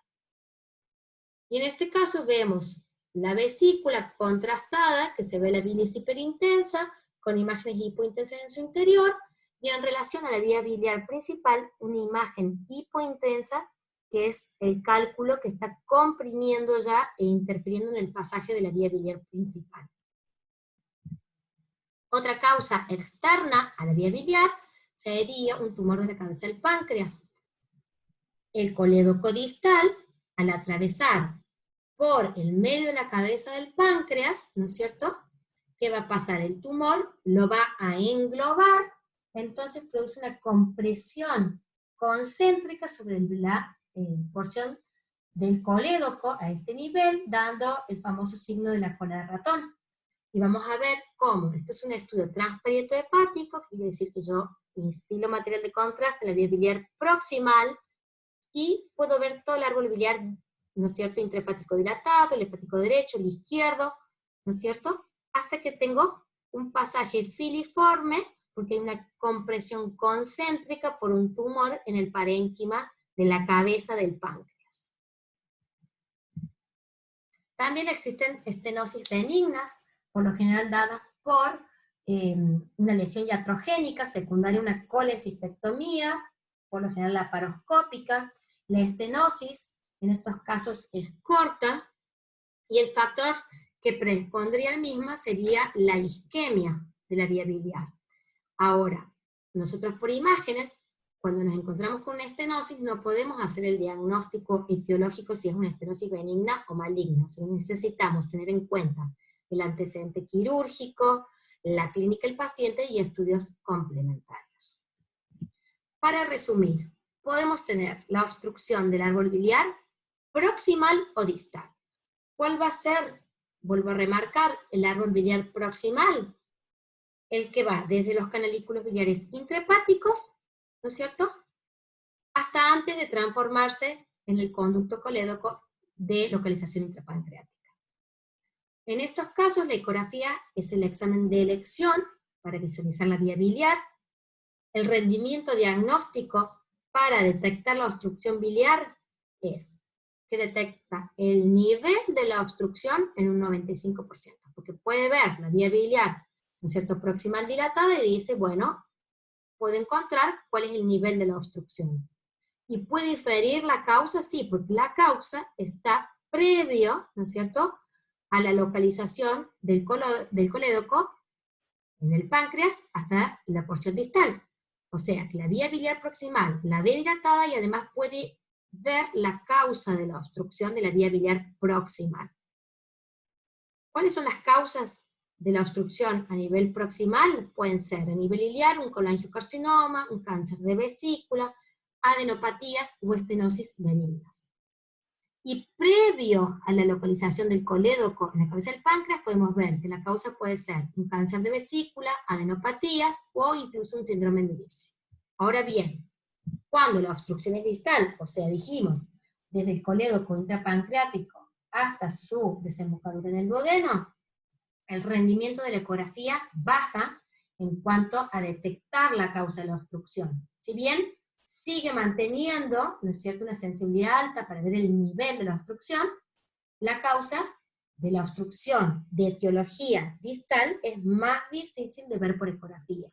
Y en este caso vemos la vesícula contrastada, que se ve la bilis hiperintensa, con imágenes hipointensas en su interior, y en relación a la vía biliar principal, una imagen hipointensa, que es el cálculo que está comprimiendo ya e interfiriendo en el pasaje de la vía biliar principal. Otra causa externa a la vía biliar sería un tumor de la cabeza del páncreas. El colédoco distal, al atravesar por el medio de la cabeza del páncreas, ¿no es cierto?, ¿qué va a pasar? El tumor lo va a englobar, entonces produce una compresión concéntrica sobre la porción del colédoco a este nivel, dando el famoso signo de la cola de ratón. Y vamos a ver cómo, esto es un estudio transparieto hepático, que quiere decir que yo instilo material de contraste en la vía biliar proximal, y puedo ver todo el árbol biliar, ¿no es cierto?, intrahepático dilatado, el hepático derecho, el izquierdo, ¿no es cierto?, hasta que tengo un pasaje filiforme, porque hay una compresión concéntrica por un tumor en el parénquima de la cabeza del páncreas. También existen estenosis benignas, por lo general dadas por una lesión iatrogénica, secundaria a una colecistectomía, por lo general laparoscópica. La estenosis en estos casos es corta, y el factor que predispondría al misma sería la isquemia de la vía biliar. Ahora, nosotros por imágenes, cuando nos encontramos con una estenosis, no podemos hacer el diagnóstico etiológico si es una estenosis benigna o maligna. O sea, necesitamos tener en cuenta el antecedente quirúrgico, la clínica del paciente y estudios complementarios. Para resumir, podemos tener la obstrucción del árbol biliar proximal o distal. ¿Cuál va a ser? Vuelvo a remarcar, el árbol biliar proximal, el que va desde los canalículos biliares intrahepáticos, ¿no es cierto?, hasta antes de transformarse en el conducto colédoco de localización intrapancreática. En estos casos, la ecografía es el examen de elección para visualizar la vía biliar. El rendimiento diagnóstico para detectar la obstrucción biliar es que detecta el nivel de la obstrucción en un 95%, porque puede ver la vía biliar ¿no es cierto?, proximal dilatada y dice, bueno, puede encontrar cuál es el nivel de la obstrucción. ¿Y puede inferir la causa? Sí, porque la causa está previo, ¿no es cierto?, a la localización del colédoco en el páncreas hasta la porción distal. O sea, que la vía biliar proximal la ve dilatada y además puede ver la causa de la obstrucción de la vía biliar proximal. ¿Cuáles son las causas de la obstrucción a nivel proximal? Pueden ser a nivel iliar un colangiocarcinoma, un cáncer de vesícula, adenopatías o estenosis benignas. Y previo a la localización del colédoco en la cabeza del páncreas, podemos ver que la causa puede ser un cáncer de vesícula, adenopatías o incluso un síndrome milicio. Ahora bien, cuando la obstrucción es distal, o sea, dijimos, desde el colédoco intrapancreático hasta su desembocadura en el duodeno, el rendimiento de la ecografía baja en cuanto a detectar la causa de la obstrucción. Si bien sigue manteniendo, ¿no es cierto?, una sensibilidad alta para ver el nivel de la obstrucción, la causa de la obstrucción de etiología distal es más difícil de ver por ecografía.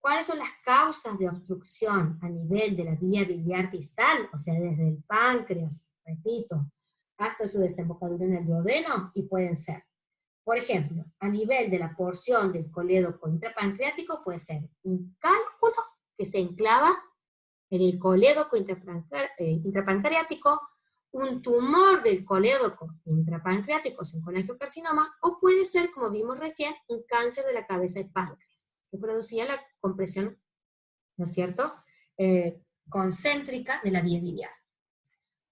¿Cuáles son las causas de obstrucción a nivel de la vía biliar distal? O sea, desde el páncreas, repito, hasta su desembocadura en el duodeno, y pueden ser, por ejemplo, a nivel de la porción del colédoco intrapancreático puede ser un cálculo que se enclava en el colédoco intrapancreático, un tumor del colédoco intrapancreático sin colangiocarcinoma, o puede ser, como vimos recién, un cáncer de la cabeza de páncreas, que producía la compresión, ¿no es cierto?, concéntrica de la vía biliar.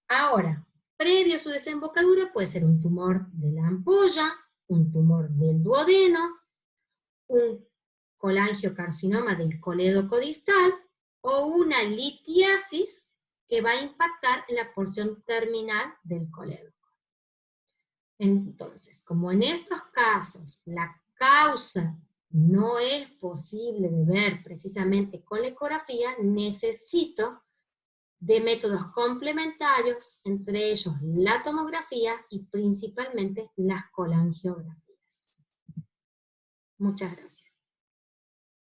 Ahora, previo a su desembocadura puede ser un tumor de la ampolla, un tumor del duodeno, un colangiocarcinoma del colédoco distal, o una litiasis que va a impactar en la porción terminal del colédoco. Entonces, como en estos casos la causa no es posible de ver precisamente con la ecografía, necesito de métodos complementarios, entre ellos la tomografía y principalmente las colangiografías. Muchas gracias.